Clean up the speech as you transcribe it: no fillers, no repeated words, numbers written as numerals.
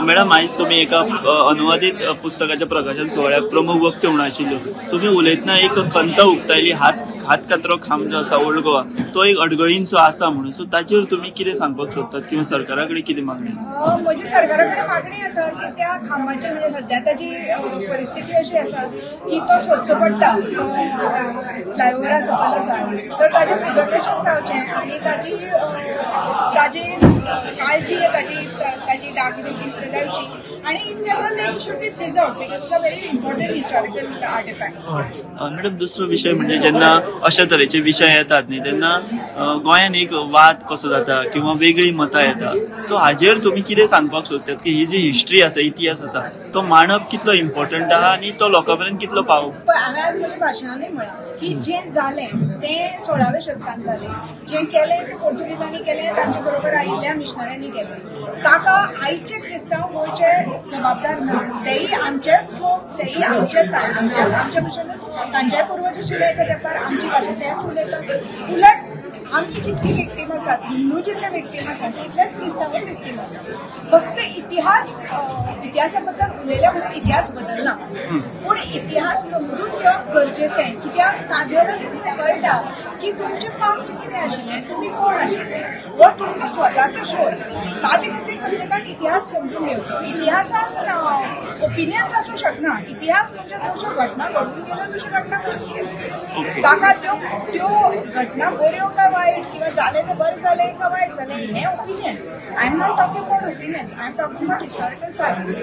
Madam आयज तुम्ही एका अनुवादित पुस्तकाच्या प्रकाशन सोहळ्याक प्रमुख वक्ते म्हणून आशिल्लो. तुम्ही उलयतना एक खंत उक्तायली हातकचरो खांब जो आसा ओल्ड गोवा तो एक अडगळींचो आसा म्हणून. सो ताचेर तुम्ही कितें सांगपाक सोदतात किंवा सरकारा कडेन कितें मागणी? म्हजी सरकारा कडेन मागणी आसा की त्या खांबाची म्हणजे सध्या ताची परिस्थिती अशी आसा की तो सोदचो पडटा. फ्लायओव्हरा सकयल आसा तर ताचें प्रिजर्वेशन जावचें आनी ताची काळजी ताची डागडुजी जावची आनी in general it should be preserved because it's a very important historical artefact. Madam दुसरो विषय म्हणजे जेन्ना अशा तरेचे विषय येतात न्ही तेन्ना गोंयान एक वाद कसो जाता किंवा वेगळी मतां येता. सो हाजेर तुम्ही कितें सांगपाक सोदतात की ही जी हिस्ट्री आसा इतिहास आसा तो मांडप कितलो इम्पॉर्टंट आहा आनी तो लोकां पर्यंत कितलो पावप? हांवें आज म्हज्या भाशणांनी म्हळां की जें जालें तें 16व्या शतकांत जालें. जें केलें तें पोर्तुगीजांनी केलें, तांचे बरोबर आयिल्ल्या मिशनऱ्यांनी केलें. ताका आयचे क्रिस्तांव गोंयचे जबाबदार ना. तेही आमचेच लोक, तेही आमच्या भशेनूच तांच्याय पुर्वज आशिल्ले एका तेंपार आमची भाशा तेच उलयतात. उलट आमी जितली विक्टीम आसात, हिंदू जितले विक्टीम आसात तितलेच क्रिस्तांवूय विक्टीम आसात. फक्त इतिहासा बद्दल उलयल्या म्हणून इतिहास बदलना, पूण इतिहास समजून घेवप गरजेचें. कित्याक ताजेर तुमकां कळटा की तुमचें पास्ट कितें आशिल्लें, तुमी कोण आशिल्ले वो तुमचो स्वताचो शोध. ताजे खातीर प्रत्येकान इतिहास समजून घेवचो. इतिहासान ओपिनियन्स आसूं शकना. इतिहास म्हणजे जश्यो घटना घडून गेल्यो तश्यो घटना घडून गेल्यो. ताका त्यो घटना बऱ्यो काय वायट किंवा जालें तें बरें जालें काय वायट जालें हें opinions. I am not talking about opinions, I am talking about historical facts.